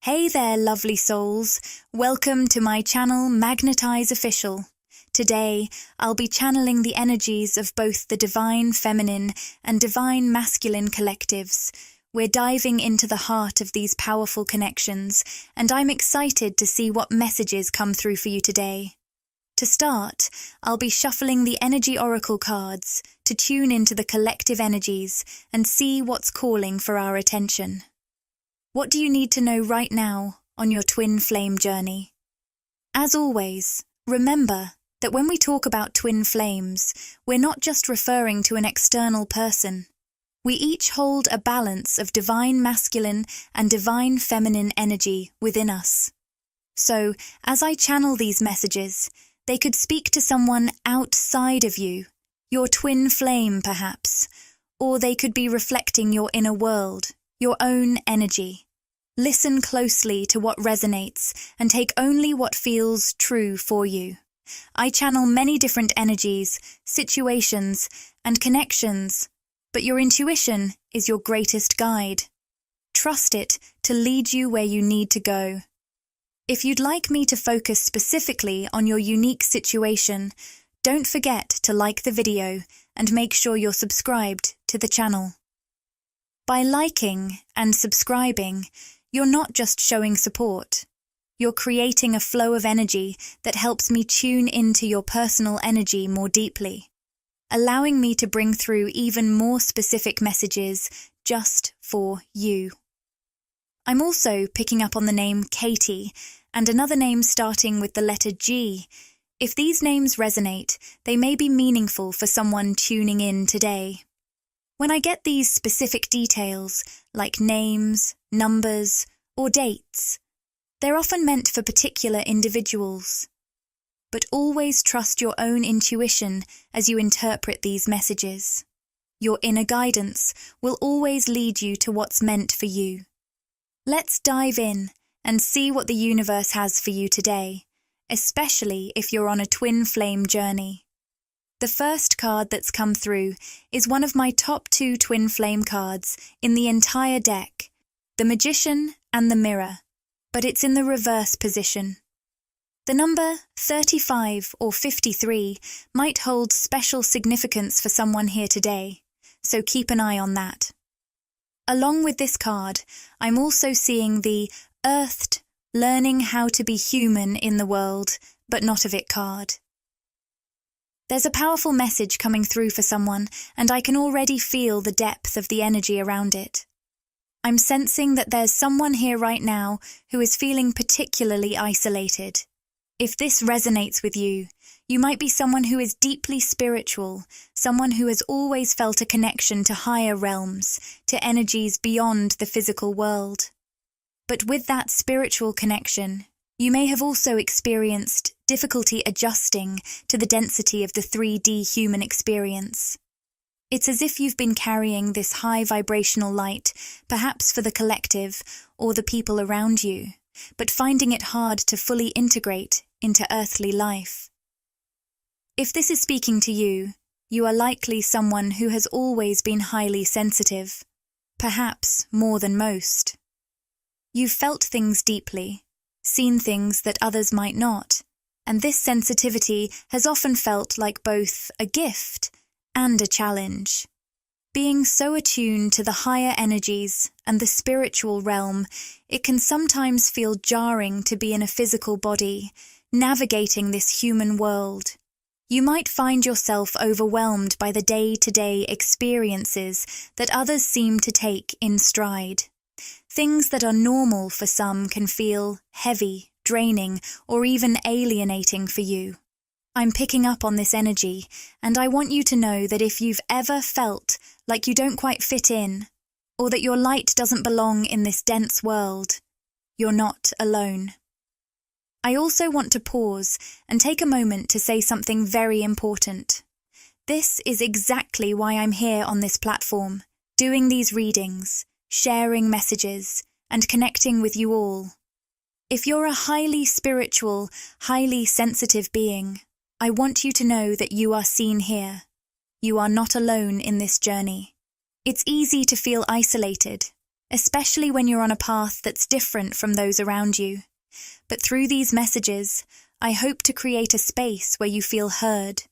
Hey there, lovely souls. Welcome to my channel, Magnetize Official. Today, I'll be channeling the energies of both the divine feminine and divine masculine collectives. We're diving into the heart of these powerful connections, and I'm excited to see what messages come through for you today. To start, I'll be shuffling the energy oracle cards to tune into the collective energies and see what's calling for our attention. What do you need to know right now on your twin flame journey? As always, remember that when we talk about twin flames, we're not just referring to an external person. We each hold a balance of divine masculine and divine feminine energy within us. So, as I channel these messages, they could speak to someone outside of you, your twin flame perhaps, or they could be reflecting your inner world, your own energy. Listen closely to what resonates and take only what feels true for you. I channel many different energies, situations, and connections, but your intuition is your greatest guide. Trust it to lead you where you need to go. If you'd like me to focus specifically on your unique situation, don't forget to like the video and make sure you're subscribed to the channel. By liking and subscribing, you're not just showing support. You're creating a flow of energy that helps me tune into your personal energy more deeply, allowing me to bring through even more specific messages just for you. I'm also picking up on the name Katie and another name starting with the letter G. If these names resonate, they may be meaningful for someone tuning in today. When I get these specific details, like names, numbers, or dates, they're often meant for particular individuals. But always trust your own intuition as you interpret these messages. Your inner guidance will always lead you to what's meant for you. Let's dive in and see what the universe has for you today, especially if you're on a twin flame journey. The first card that's come through is one of my top 2 twin flame cards in the entire deck, the Magician and the Mirror, but it's in the reverse position. The number 35 or 53 might hold special significance for someone here today, so keep an eye on that. Along with this card, I'm also seeing the Earthed, Learning How to Be Human in the World, but Not of It card. There's a powerful message coming through for someone, and I can already feel the depth of the energy around it. I'm sensing that there's someone here right now who is feeling particularly isolated. If this resonates with you, you might be someone who is deeply spiritual, someone who has always felt a connection to higher realms, to energies beyond the physical world. But with that spiritual connection, you may have also experienced difficulty adjusting to the density of the 3D human experience. It's as if you've been carrying this high vibrational light, perhaps for the collective or the people around you, but finding it hard to fully integrate into earthly life. If this is speaking to you, you are likely someone who has always been highly sensitive, perhaps more than most. You've felt things deeply, seen things that others might not, and this sensitivity has often felt like both a gift and a challenge. Being so attuned to the higher energies and the spiritual realm, it can sometimes feel jarring to be in a physical body, navigating this human world. You might find yourself overwhelmed by the day-to-day experiences that others seem to take in stride. Things that are normal for some can feel heavy, draining, or even alienating for you. I'm picking up on this energy, and I want you to know that if you've ever felt like you don't quite fit in, or that your light doesn't belong in this dense world, you're not alone. I also want to pause and take a moment to say something very important. This is exactly why I'm here on this platform, doing these readings, sharing messages, and connecting with you all. If you're a highly spiritual, highly sensitive being, I want you to know that you are seen here. You are not alone in this journey. It's easy to feel isolated, especially when you're on a path that's different from those around you. But through these messages, I hope to create a space where you feel heard,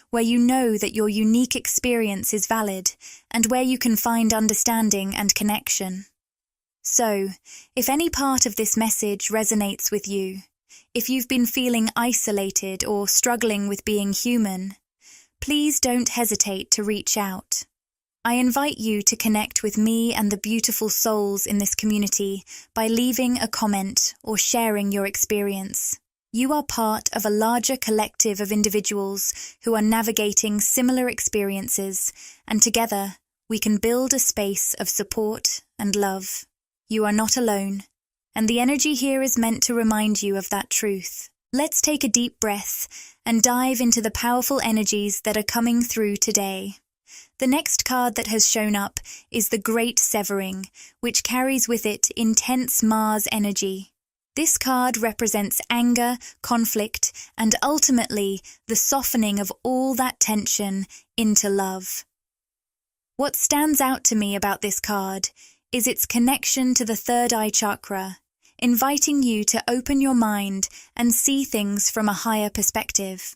where you know that your unique experience is valid, and where you can find understanding and connection. So, if any part of this message resonates with you, if you've been feeling isolated or struggling with being human, please don't hesitate to reach out. I invite you to connect with me and the beautiful souls in this community by leaving a comment or sharing your experience. You are part of a larger collective of individuals who are navigating similar experiences, and together we can build a space of support and love. You are not alone, and the energy here is meant to remind you of that truth. Let's take a deep breath and dive into the powerful energies that are coming through today. The next card that has shown up is the Great Severing, which carries with it intense Mars energy. This card represents anger, conflict, and ultimately the softening of all that tension into love. What stands out to me about this card is its connection to the third eye chakra, inviting you to open your mind and see things from a higher perspective.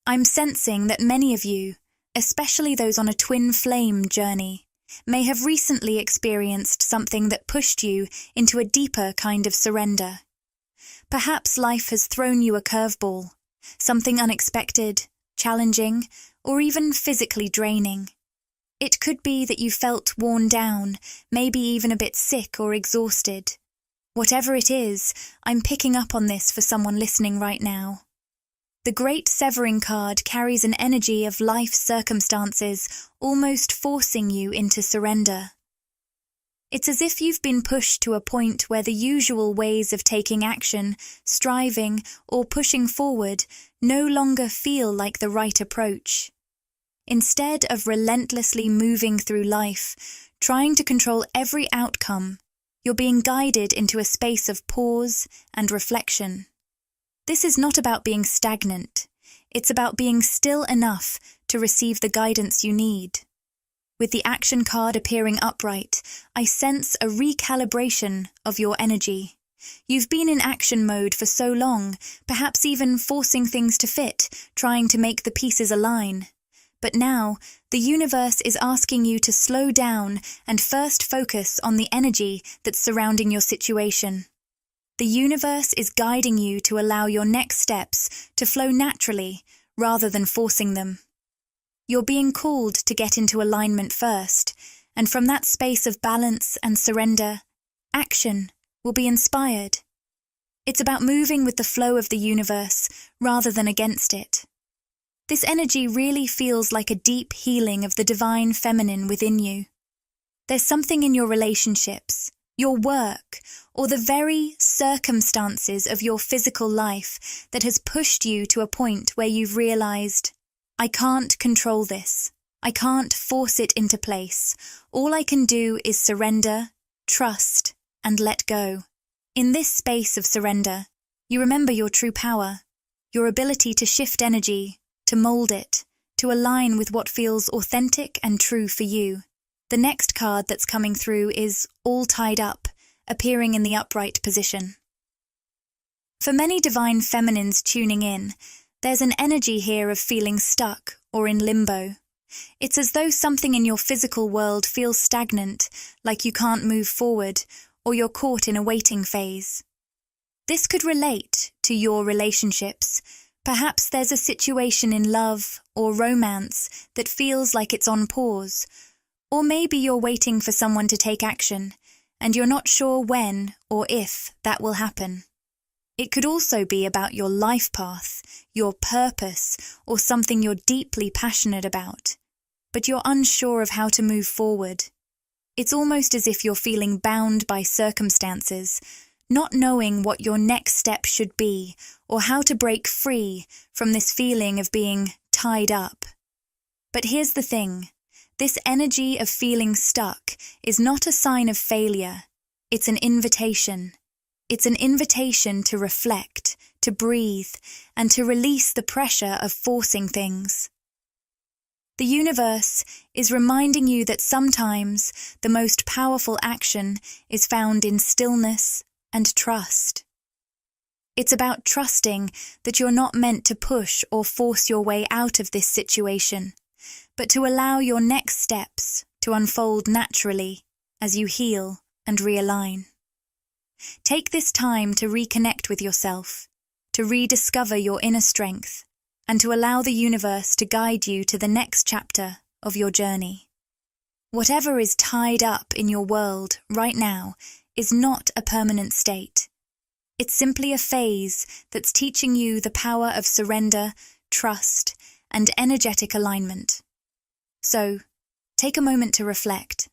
I'm sensing that many of you, especially those on a twin flame journey, may have recently experienced something that pushed you into a deeper kind of surrender. Perhaps life has thrown you a curveball, something unexpected, challenging, or even physically draining. It could be that you felt worn down, maybe even a bit sick or exhausted. Whatever it is, I'm picking up on this for someone listening right now. The Great Severing card carries an energy of life circumstances almost forcing you into surrender. It's as if you've been pushed to a point where the usual ways of taking action, striving, or pushing forward no longer feel like the right approach. Instead of relentlessly moving through life, trying to control every outcome, you're being guided into a space of pause and reflection. This is not about being stagnant. It's about being still enough to receive the guidance you need. With the action card appearing upright, I sense a recalibration of your energy. You've been in action mode for so long, perhaps even forcing things to fit, trying to make the pieces align. But now, the universe is asking you to slow down and first focus on the energy that's surrounding your situation. The universe is guiding you to allow your next steps to flow naturally rather than forcing them. You're being called to get into alignment first, and from that space of balance and surrender, action will be inspired. It's about moving with the flow of the universe rather than against it. This energy really feels like a deep healing of the divine feminine within you. There's something in your relationships, your work, or the very circumstances of your physical life that has pushed you to a point where you've realized, I can't control this. I can't force it into place. All I can do is surrender, trust, and let go. In this space of surrender, you remember your true power, your ability to shift energy, to mold it, to align with what feels authentic and true for you. The next card that's coming through is All Tied Up, appearing in the upright position. For many divine feminines tuning in, there's an energy here of feeling stuck or in limbo. It's as though something in your physical world feels stagnant, like you can't move forward, or you're caught in a waiting phase. This could relate to your relationships. Perhaps there's a situation in love or romance that feels like it's on pause, or maybe you're waiting for someone to take action, and you're not sure when or if that will happen. It could also be about your life path, your purpose, or something you're deeply passionate about, but you're unsure of how to move forward. It's almost as if you're feeling bound by circumstances, not knowing what your next step should be or how to break free from this feeling of being tied up. But here's the thing. This energy of feeling stuck is not a sign of failure. It's an invitation. It's an invitation to reflect, to breathe, and to release the pressure of forcing things. The universe is reminding you that sometimes the most powerful action is found in stillness and trust. It's about trusting that you're not meant to push or force your way out of this situation, but to allow your next steps to unfold naturally as you heal and realign. Take this time to reconnect with yourself, to rediscover your inner strength, and to allow the universe to guide you to the next chapter of your journey. Whatever is tied up in your world right now is not a permanent state. It's simply a phase that's teaching you the power of surrender, trust, and energetic alignment. So, take a moment to reflect.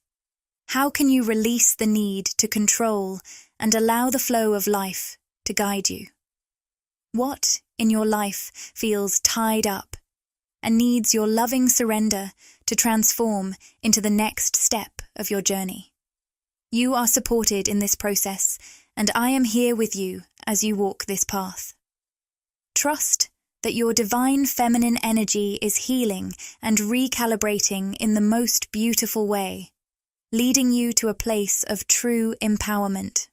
How can you release the need to control and allow the flow of life to guide you? What in your life feels tied up and needs your loving surrender to transform into the next step of your journey? You are supported in this process, and I am here with you as you walk this path. Trust that your divine feminine energy is healing and recalibrating in the most beautiful way, leading you to a place of true empowerment.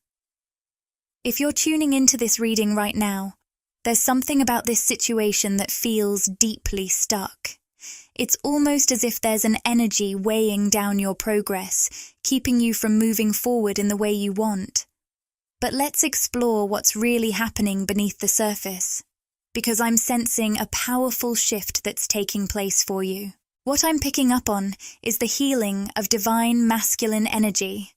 If you're tuning into this reading right now, there's something about this situation that feels deeply stuck. It's almost as if there's an energy weighing down your progress, keeping you from moving forward in the way you want. But let's explore what's really happening beneath the surface, because I'm sensing a powerful shift that's taking place for you. What I'm picking up on is the healing of divine masculine energy,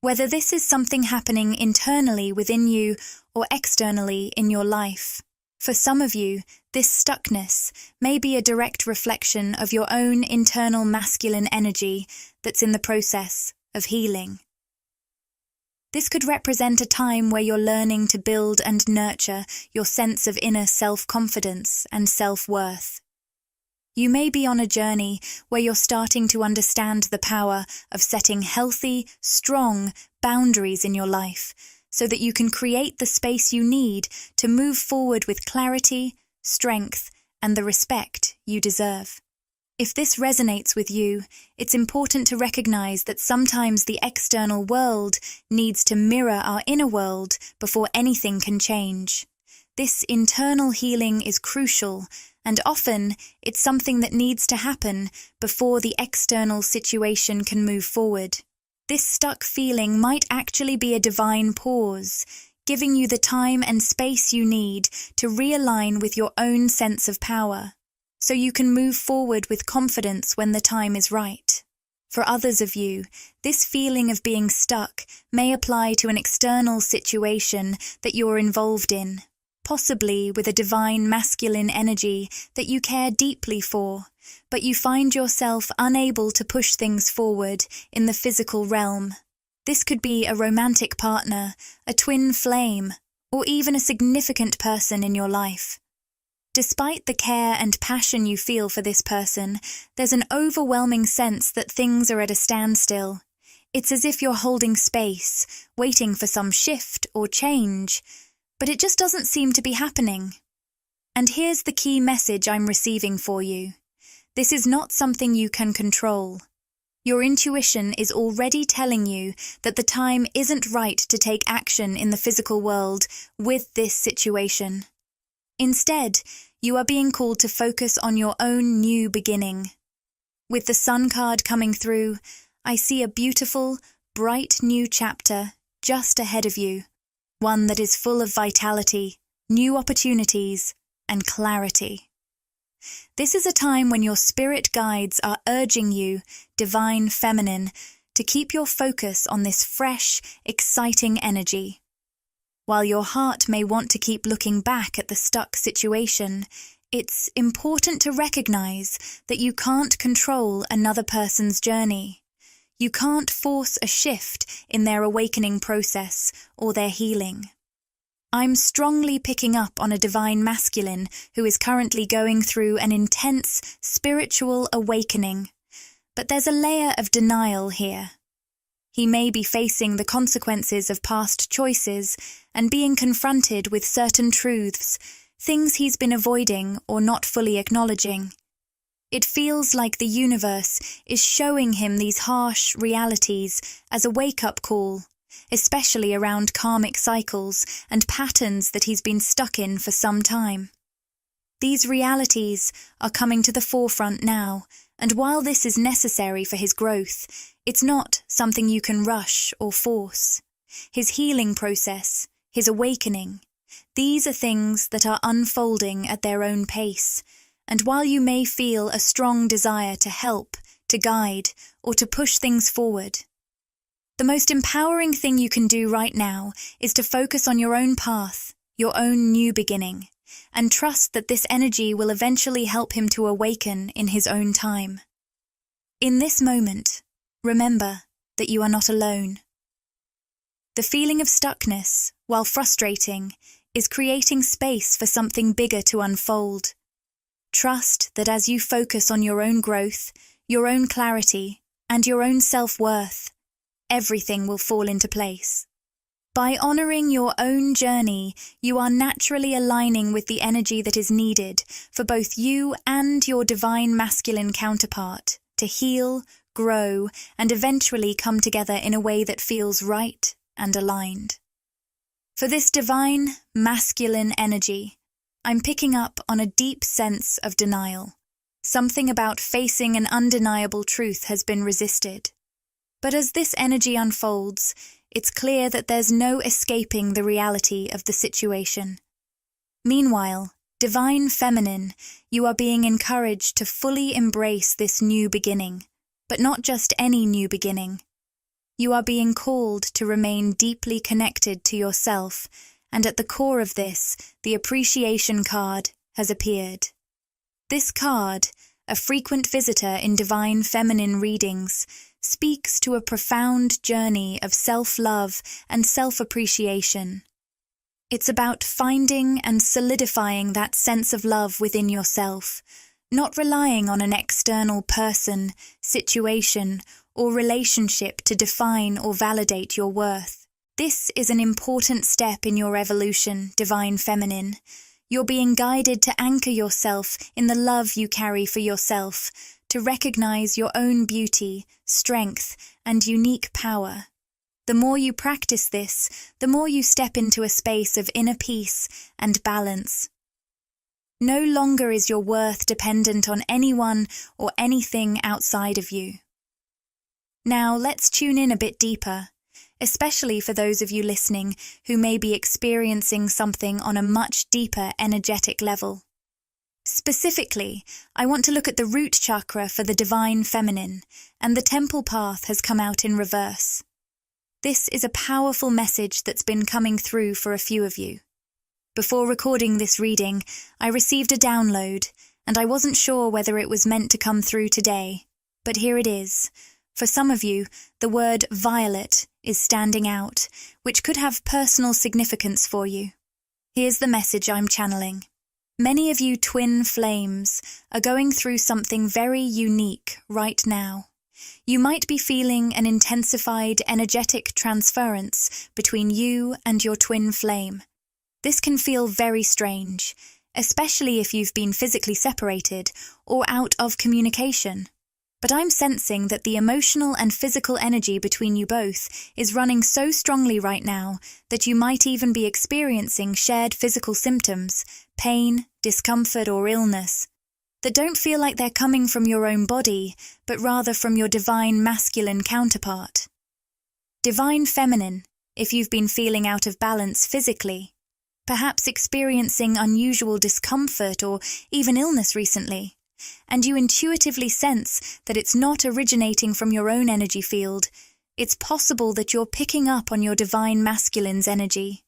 whether this is something happening internally within you or externally in your life. For some of you, this stuckness may be a direct reflection of your own internal masculine energy that's in the process of healing. This could represent a time where you're learning to build and nurture your sense of inner self-confidence and self-worth. You may be on a journey where you're starting to understand the power of setting healthy, strong boundaries in your life so that you can create the space you need to move forward with clarity, strength, and the respect you deserve. If this resonates with you, it's important to recognize that sometimes the external world needs to mirror our inner world before anything can change. This internal healing is crucial, and often it's something that needs to happen before the external situation can move forward. This stuck feeling might actually be a divine pause, giving you the time and space you need to realign with your own sense of power, so you can move forward with confidence when the time is right. For others of you, this feeling of being stuck may apply to an external situation that you're involved in, possibly with a divine masculine energy that you care deeply for, but you find yourself unable to push things forward in the physical realm. This could be a romantic partner, a twin flame, or even a significant person in your life. Despite the care and passion you feel for this person, there's an overwhelming sense that things are at a standstill. It's as if you're holding space, waiting for some shift or change, but it just doesn't seem to be happening. And here's the key message I'm receiving for you. This is not something you can control. Your intuition is already telling you that the time isn't right to take action in the physical world with this situation. Instead, you are being called to focus on your own new beginning. With the Sun card coming through, I see a beautiful, bright new chapter just ahead of you, one that is full of vitality, new opportunities, and clarity. This is a time when your spirit guides are urging you, divine feminine, to keep your focus on this fresh, exciting energy. While your heart may want to keep looking back at the stuck situation, it's important to recognize that you can't control another person's journey. You can't force a shift in their awakening process or their healing. I'm strongly picking up on a divine masculine who is currently going through an intense spiritual awakening, but there's a layer of denial here. He may be facing the consequences of past choices and being confronted with certain truths, things he's been avoiding or not fully acknowledging. It feels like the universe is showing him these harsh realities as a wake-up call, especially around karmic cycles and patterns that he's been stuck in for some time. These realities are coming to the forefront now, and while this is necessary for his growth, it's not something you can rush or force. His healing process, his awakening, these are things that are unfolding at their own pace, and while you may feel a strong desire to help, to guide, or to push things forward, the most empowering thing you can do right now is to focus on your own path, your own new beginning, and trust that this energy will eventually help him to awaken in his own time. In this moment, remember that you are not alone. The feeling of stuckness, while frustrating, is creating space for something bigger to unfold. Trust that as you focus on your own growth, your own clarity, and your own self-worth, everything will fall into place. By honoring your own journey, you are naturally aligning with the energy that is needed for both you and your divine masculine counterpart to heal, grow, and eventually come together in a way that feels right and aligned. For this divine masculine energy, I'm picking up on a deep sense of denial. Something about facing an undeniable truth has been resisted. But as this energy unfolds, it's clear that there's no escaping the reality of the situation. Meanwhile, divine feminine, you are being encouraged to fully embrace this new beginning, but not just any new beginning. You are being called to remain deeply connected to yourself, and at the core of this, the appreciation card has appeared. This card, a frequent visitor in divine feminine readings, speaks to a profound journey of self-love and self-appreciation. It's about finding and solidifying that sense of love within yourself, not relying on an external person, situation, or relationship to define or validate your worth. This is an important step in your evolution, divine feminine. You're being guided to anchor yourself in the love you carry for yourself, to recognize your own beauty, strength, and unique power. The more you practice this, the more you step into a space of inner peace and balance. No longer is your worth dependent on anyone or anything outside of you. Now let's tune in a bit deeper, especially for those of you listening who may be experiencing something on a much deeper energetic level. Specifically, I want to look at the root chakra for the divine feminine, and the temple path has come out in reverse. This is a powerful message that's been coming through for a few of you. Before recording this reading, I received a download, and I wasn't sure whether it was meant to come through today, but here it is. For some of you, the word violet is standing out, which could have personal significance for you. Here's the message I'm channeling. Many of you twin flames are going through something very unique right now. You might be feeling an intensified energetic transference between you and your twin flame. This can feel very strange, especially if you've been physically separated or out of communication. But I'm sensing that the emotional and physical energy between you both is running so strongly right now that you might even be experiencing shared physical symptoms, pain, discomfort, or illness, that don't feel like they're coming from your own body, but rather from your divine masculine counterpart. Divine feminine, if you've been feeling out of balance physically, perhaps experiencing unusual discomfort or even illness recently, and you intuitively sense that it's not originating from your own energy field, it's possible that you're picking up on your divine masculine's energy.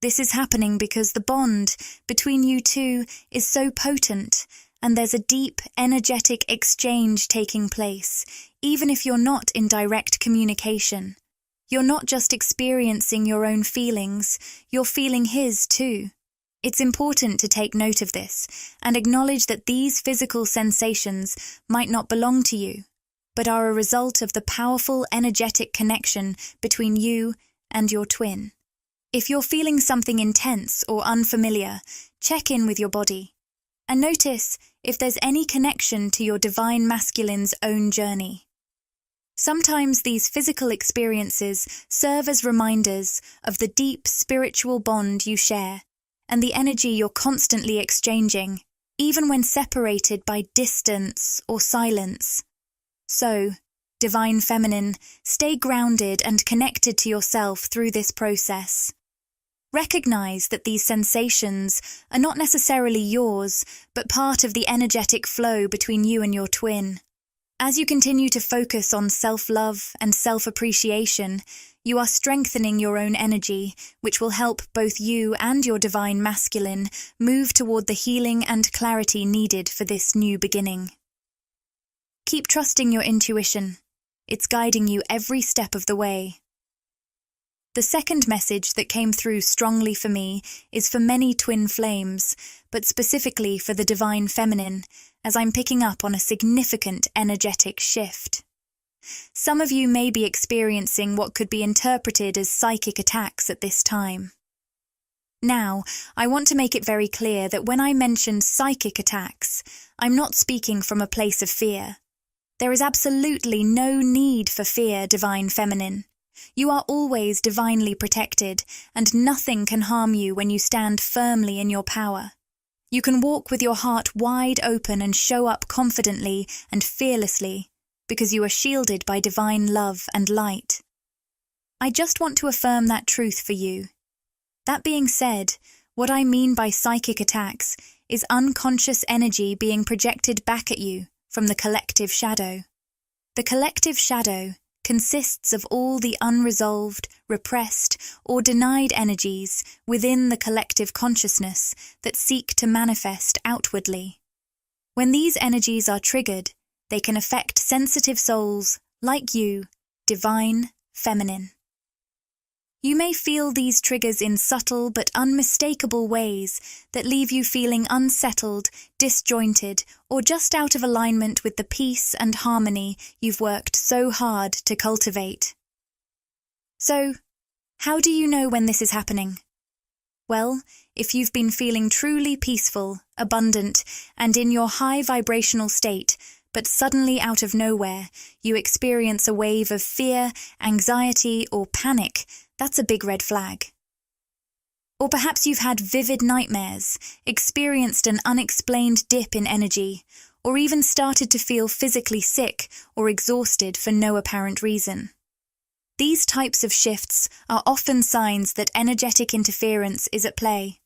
This is happening because the bond between you two is so potent, and there's a deep, energetic exchange taking place, even if you're not in direct communication. You're not just experiencing your own feelings, you're feeling his too. It's important to take note of this and acknowledge that these physical sensations might not belong to you, but are a result of the powerful energetic connection between you and your twin. If you're feeling something intense or unfamiliar, check in with your body and notice if there's any connection to your divine masculine's own journey. Sometimes these physical experiences serve as reminders of the deep spiritual bond you share and the energy you're constantly exchanging, even when separated by distance or silence. So, Divine Feminine, stay grounded and connected to yourself through this process. Recognize that these sensations are not necessarily yours, but part of the energetic flow between you and your twin. As you continue to focus on self-love and self-appreciation, you are strengthening your own energy, which will help both you and your divine masculine move toward the healing and clarity needed for this new beginning. Keep trusting your intuition. It's guiding you every step of the way. The second message that came through strongly for me is for many twin flames, but specifically for the Divine Feminine, as I'm picking up on a significant energetic shift. Some of you may be experiencing what could be interpreted as psychic attacks at this time. Now, I want to make it very clear that when I mention psychic attacks, I'm not speaking from a place of fear. There is absolutely no need for fear, Divine Feminine. You are always divinely protected, and nothing can harm you when you stand firmly in your power. You can walk with your heart wide open and show up confidently and fearlessly, because you are shielded by divine love and light. I just want to affirm that truth for you. That being said, what I mean by psychic attacks is unconscious energy being projected back at you from the collective shadow. The collective shadow consists of all the unresolved, repressed, or denied energies within the collective consciousness that seek to manifest outwardly. When these energies are triggered, they can affect sensitive souls like you, Divine Feminine. You may feel these triggers in subtle but unmistakable ways that leave you feeling unsettled, disjointed, or just out of alignment with the peace and harmony you've worked so hard to cultivate. So, how do you know when this is happening? Well, if you've been feeling truly peaceful, abundant, and in your high vibrational state, but suddenly out of nowhere, you experience a wave of fear, anxiety, or panic, that's a big red flag. Or perhaps you've had vivid nightmares, experienced an unexplained dip in energy, or even started to feel physically sick or exhausted for no apparent reason. These types of shifts are often signs that energetic interference is at play,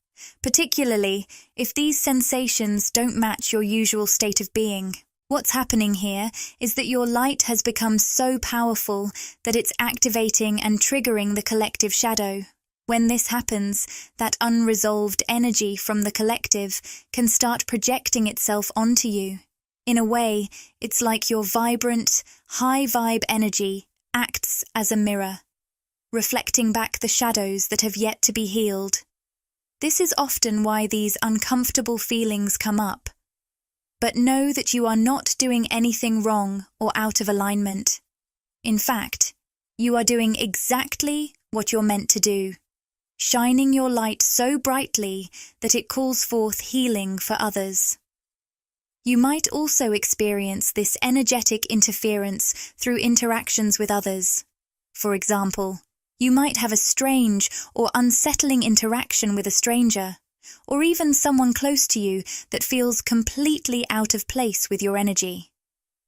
particularly if these sensations don't match your usual state of being. What's happening here is that your light has become so powerful that it's activating and triggering the collective shadow. When this happens, that unresolved energy from the collective can start projecting itself onto you. In a way, it's like your vibrant, high-vibe energy acts as a mirror, reflecting back the shadows that have yet to be healed. This is often why these uncomfortable feelings come up. But know that you are not doing anything wrong or out of alignment. In fact, you are doing exactly what you're meant to do, shining your light so brightly that it calls forth healing for others. You might also experience this energetic interference through interactions with others. For example, you might have a strange or unsettling interaction with a stranger, or even someone close to you that feels completely out of place with your energy.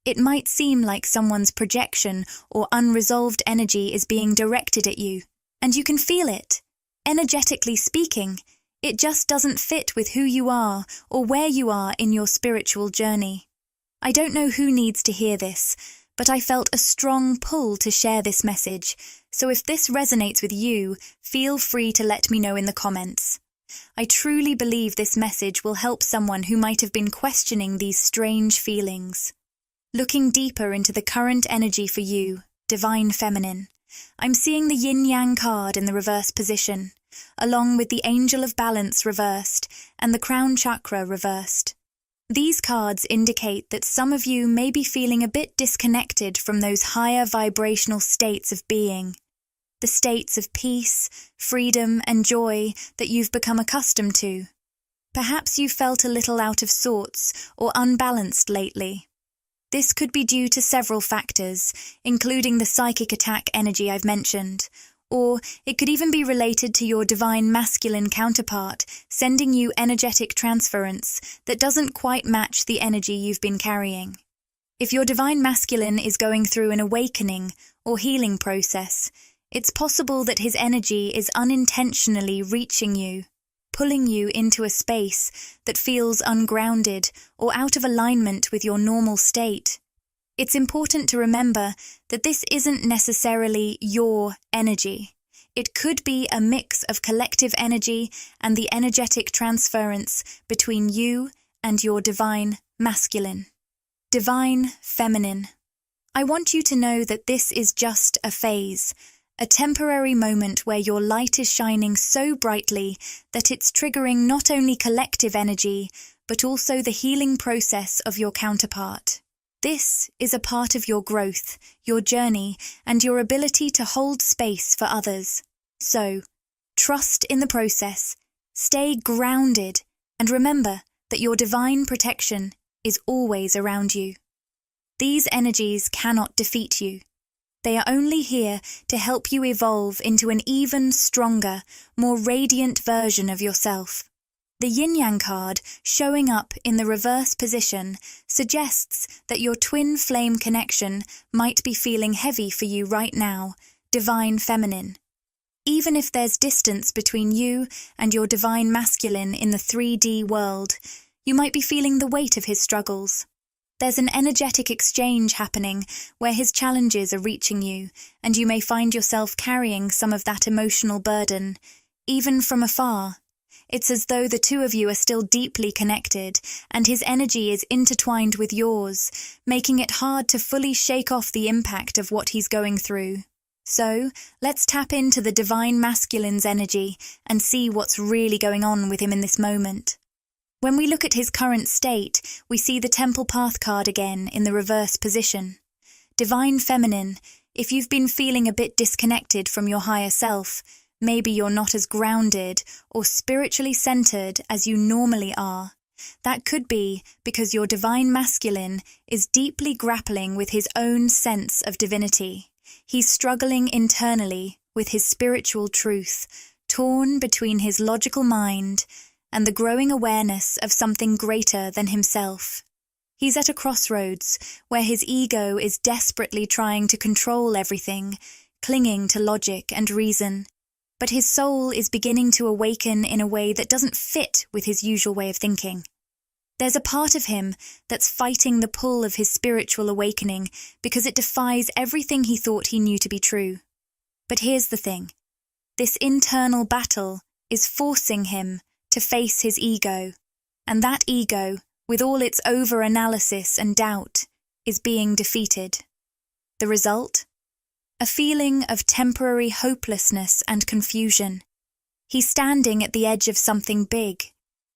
It might seem like someone's projection or unresolved energy is being directed at you, and you can feel it. Energetically speaking, it just doesn't fit with who you are or where you are in your spiritual journey. I don't know who needs to hear this, but I felt a strong pull to share this message, so if this resonates with you, feel free to let me know in the comments. I truly believe this message will help someone who might have been questioning these strange feelings. Looking deeper into the current energy for you, Divine Feminine, I'm seeing the Yin-Yang card in the reverse position, along with the Angel of Balance reversed and the Crown Chakra reversed. These cards indicate that some of you may be feeling a bit disconnected from those higher vibrational states of being. The states of peace, freedom, and joy that you've become accustomed to. Perhaps you felt a little out of sorts or unbalanced lately. This could be due to several factors, including the psychic attack energy I've mentioned, or it could even be related to your divine masculine counterpart sending you energetic transference that doesn't quite match the energy you've been carrying. If your divine masculine is going through an awakening or healing process, it's possible that his energy is unintentionally reaching you, pulling you into a space that feels ungrounded or out of alignment with your normal state. It's important to remember that this isn't necessarily your energy. It could be a mix of collective energy and the energetic transference between you and your divine masculine. Divine feminine. I want you to know that this is just a phase, a temporary moment where your light is shining so brightly that it's triggering not only collective energy, but also the healing process of your counterpart. This is a part of your growth, your journey, and your ability to hold space for others. So, trust in the process, stay grounded, and remember that your divine protection is always around you. These energies cannot defeat you. They are only here to help you evolve into an even stronger, more radiant version of yourself. The yin-yang card, showing up in the reverse position, suggests that your twin flame connection might be feeling heavy for you right now, divine feminine. Even if there's distance between you and your divine masculine in the 3D world, you might be feeling the weight of his struggles. There's an energetic exchange happening where his challenges are reaching you, and you may find yourself carrying some of that emotional burden, even from afar. It's as though the two of you are still deeply connected, and his energy is intertwined with yours, making it hard to fully shake off the impact of what he's going through. So, let's tap into the divine masculine's energy and see what's really going on with him in this moment. When we look at his current state, we see the Temple Path card again in the reverse position. Divine feminine, if you've been feeling a bit disconnected from your higher self, maybe you're not as grounded or spiritually centered as you normally are. That could be because your divine masculine is deeply grappling with his own sense of divinity. He's struggling internally with his spiritual truth, torn between his logical mind and the growing awareness of something greater than himself. He's at a crossroads where his ego is desperately trying to control everything, clinging to logic and reason. But his soul is beginning to awaken in a way that doesn't fit with his usual way of thinking. There's a part of him that's fighting the pull of his spiritual awakening because it defies everything he thought he knew to be true. But here's the thing. This internal battle is forcing him to face his ego, and that ego, with all its over-analysis and doubt, is being defeated. The result? A feeling of temporary hopelessness and confusion. He's standing at the edge of something big,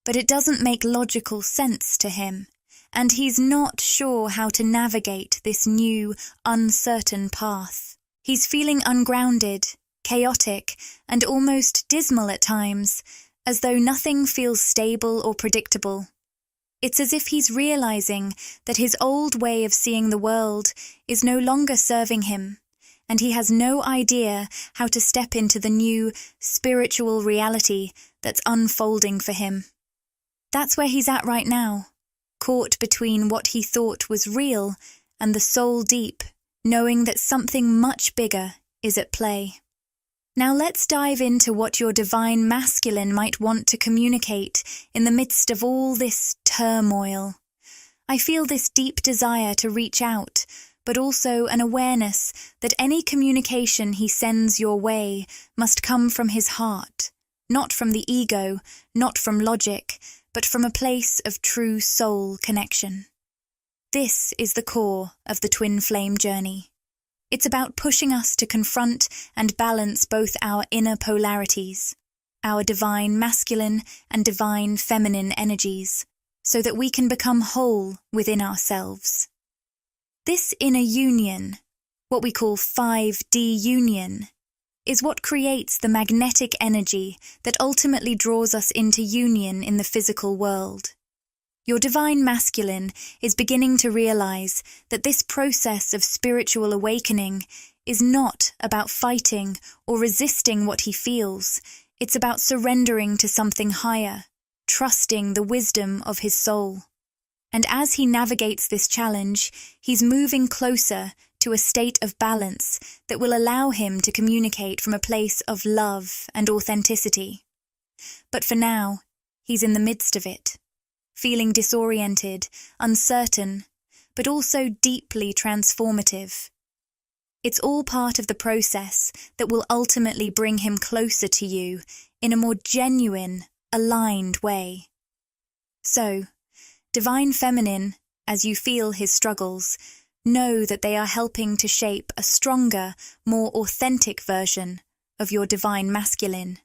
but it doesn't make logical sense to him, and he's not sure how to navigate this new, uncertain path. He's feeling ungrounded, chaotic, and almost dismal at times, as though nothing feels stable or predictable. It's as if he's realizing that his old way of seeing the world is no longer serving him, and he has no idea how to step into the new, spiritual reality that's unfolding for him. That's where he's at right now, caught between what he thought was real and the soul deep, knowing that something much bigger is at play. Now let's dive into what your divine masculine might want to communicate in the midst of all this turmoil. I feel this deep desire to reach out, but also an awareness that any communication he sends your way must come from his heart, not from the ego, not from logic, but from a place of true soul connection. This is the core of the twin flame journey. It's about pushing us to confront and balance both our inner polarities, our divine masculine and divine feminine energies, so that we can become whole within ourselves. This inner union, what we call 5D union, is what creates the magnetic energy that ultimately draws us into union in the physical world. Your divine masculine is beginning to realize that this process of spiritual awakening is not about fighting or resisting what he feels. It's about surrendering to something higher, trusting the wisdom of his soul. And as he navigates this challenge, he's moving closer to a state of balance that will allow him to communicate from a place of love and authenticity. But for now, he's in the midst of it, feeling disoriented, uncertain, but also deeply transformative. It's all part of the process that will ultimately bring him closer to you in a more genuine, aligned way. So, Divine Feminine, as you feel his struggles, know that they are helping to shape a stronger, more authentic version of your Divine Masculine.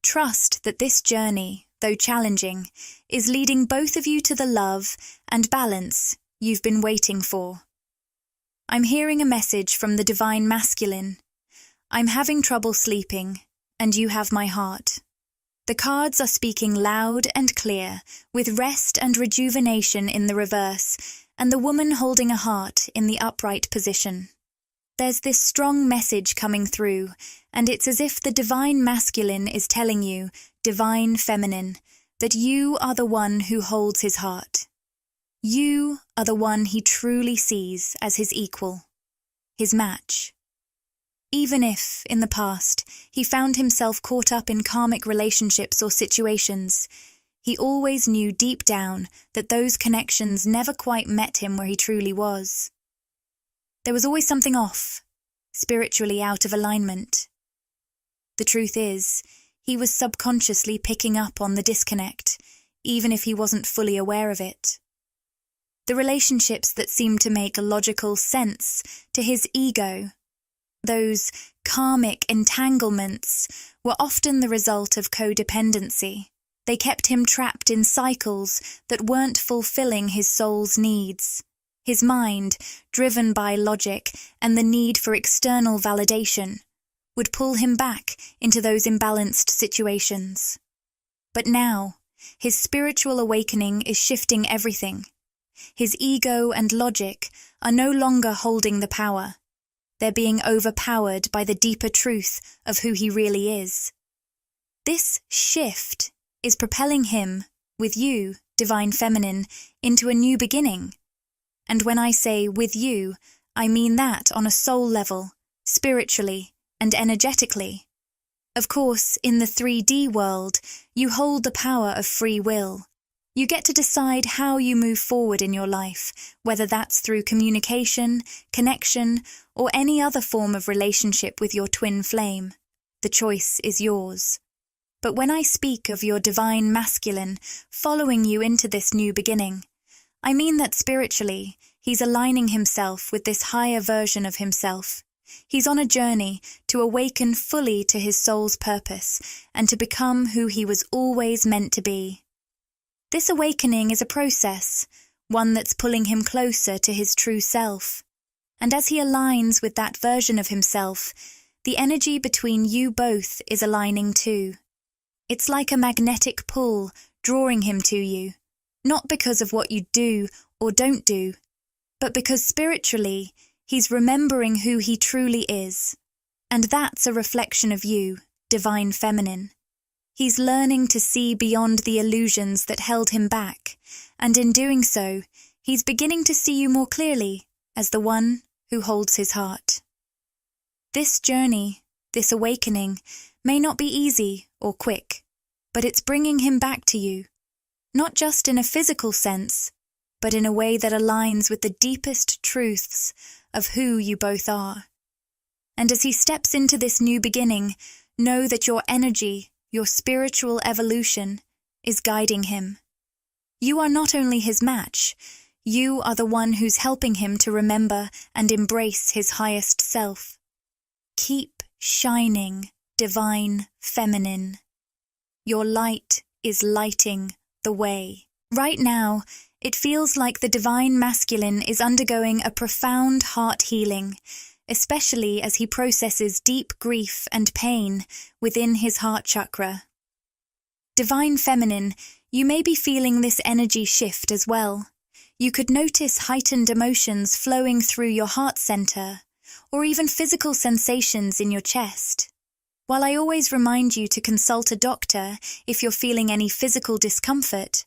Trust that this journey, though challenging, is leading both of you to the love and balance you've been waiting for. I'm hearing a message from the Divine Masculine. I'm having trouble sleeping, and you have my heart. The cards are speaking loud and clear, with rest and rejuvenation in the reverse, and the woman holding a heart in the upright position. There's this strong message coming through, and it's as if the Divine Masculine is telling you, Divine Feminine, that you are the one who holds his heart. You are the one he truly sees as his equal, his match. Even if, in the past, he found himself caught up in karmic relationships or situations, he always knew deep down that those connections never quite met him where he truly was. There was always something off, spiritually out of alignment. The truth is, he was subconsciously picking up on the disconnect, even if he wasn't fully aware of it. The relationships that seemed to make logical sense to his ego, those karmic entanglements, were often the result of codependency. They kept him trapped in cycles that weren't fulfilling his soul's needs. His mind, driven by logic and the need for external validation, would pull him back into those imbalanced situations. But now, his spiritual awakening is shifting everything. His ego and logic are no longer holding the power. They're being overpowered by the deeper truth of who he really is. This shift is propelling him, with you, Divine Feminine, into a new beginning. And when I say with you, I mean that on a soul level, spiritually and energetically. Of course, in the 3D world, you hold the power of free will. You get to decide how you move forward in your life, whether that's through communication, connection, or any other form of relationship with your twin flame. The choice is yours. But when I speak of your Divine Masculine following you into this new beginning, I mean that spiritually, he's aligning himself with this higher version of himself. He's on a journey to awaken fully to his soul's purpose and to become who he was always meant to be. This awakening is a process, one that's pulling him closer to his true self. And as he aligns with that version of himself, the energy between you both is aligning too. It's like a magnetic pull drawing him to you, not because of what you do or don't do, but because spiritually, he's remembering who he truly is. And that's a reflection of you, Divine Feminine. He's learning to see beyond the illusions that held him back, and in doing so, he's beginning to see you more clearly as the one who holds his heart. This journey, this awakening, may not be easy or quick, but it's bringing him back to you, not just in a physical sense, but in a way that aligns with the deepest truths of who you both are. And as he steps into this new beginning, know that your energy, your spiritual evolution, is guiding him. You are not only his match, you are the one who's helping him to remember and embrace his highest self. Keep shining, Divine Feminine. Your light is lighting the way. Right now, it feels like the Divine Masculine is undergoing a profound heart healing, especially as he processes deep grief and pain within his heart chakra. Divine Feminine, you may be feeling this energy shift as well. You could notice heightened emotions flowing through your heart center, or even physical sensations in your chest. While I always remind you to consult a doctor if you're feeling any physical discomfort,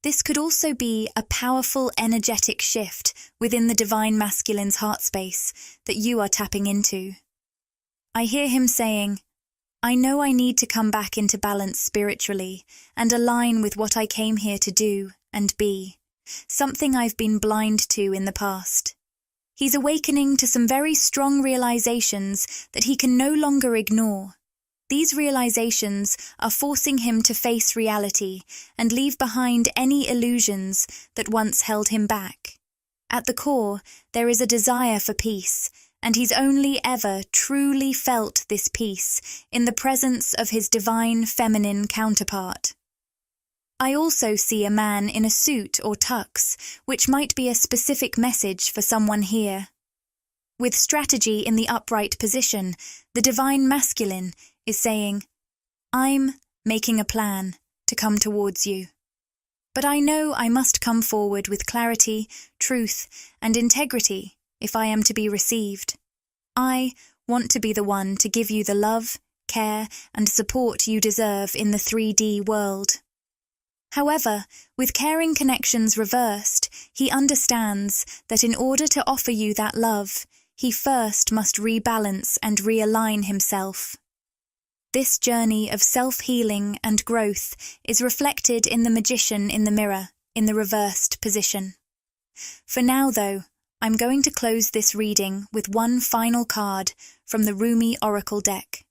this could also be a powerful energetic shift within the Divine Masculine's heart space that you are tapping into. I hear him saying, I know I need to come back into balance spiritually and align with what I came here to do and be, something I've been blind to in the past. He's awakening to some very strong realizations that he can no longer ignore. These realizations are forcing him to face reality and leave behind any illusions that once held him back. At the core, there is a desire for peace, and he's only ever truly felt this peace in the presence of his Divine Feminine counterpart. I also see a man in a suit or tux, which might be a specific message for someone here. With strategy in the upright position, the Divine Masculine is saying, I'm making a plan to come towards you. But I know I must come forward with clarity, truth, and integrity if I am to be received. I want to be the one to give you the love, care, and support you deserve in the 3D world. However, with caring connections reversed, he understands that in order to offer you that love, he first must rebalance and realign himself. This journey of self-healing and growth is reflected in the magician in the mirror, in the reversed position. For now, though, I'm going to close this reading with one final card from the Rumi Oracle deck.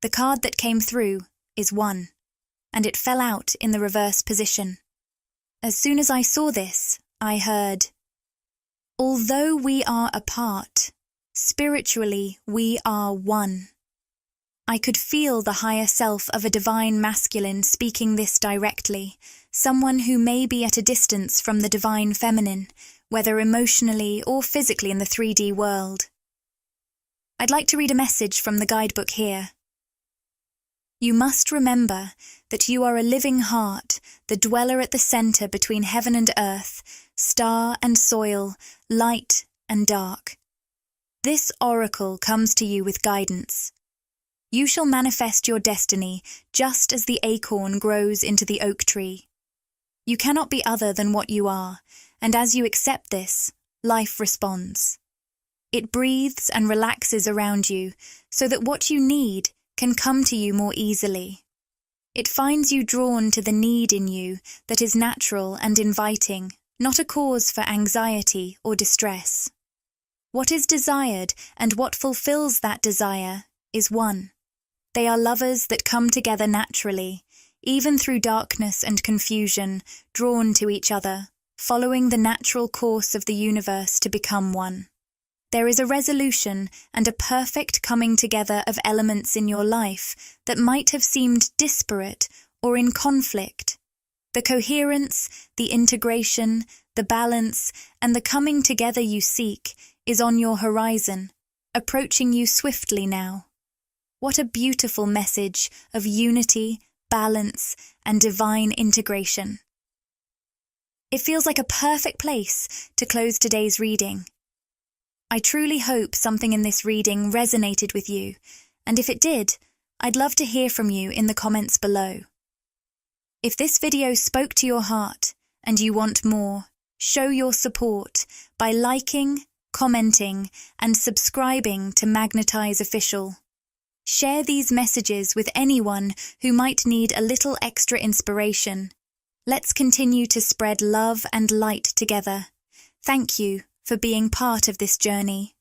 The card that came through is 1, and it fell out in the reverse position. As soon as I saw this, I heard, although we are apart, spiritually we are one. I could feel the higher self of a Divine Masculine speaking this directly, someone who may be at a distance from the Divine Feminine, whether emotionally or physically in the 3D world. I'd like to read a message from the guidebook here. You must remember that you are a living heart, the dweller at the center between heaven and earth, star and soil, light and dark. This oracle comes to you with guidance. You shall manifest your destiny just as the acorn grows into the oak tree. You cannot be other than what you are, and as you accept this, life responds. It breathes and relaxes around you so that what you need can come to you more easily. It finds you drawn to the need in you that is natural and inviting, not a cause for anxiety or distress. What is desired and what fulfills that desire is one. They are lovers that come together naturally, even through darkness and confusion, drawn to each other, following the natural course of the universe to become one. There is a resolution and a perfect coming together of elements in your life that might have seemed disparate or in conflict. The coherence, the integration, the balance, and the coming together you seek is on your horizon, approaching you swiftly now. What a beautiful message of unity, balance, and divine integration. It feels like a perfect place to close today's reading. I truly hope something in this reading resonated with you, and if it did, I'd love to hear from you in the comments below. If this video spoke to your heart and you want more, show your support by liking, commenting, and subscribing to Magnetize Official. Share these messages with anyone who might need a little extra inspiration. Let's continue to spread love and light together. Thank you for being part of this journey.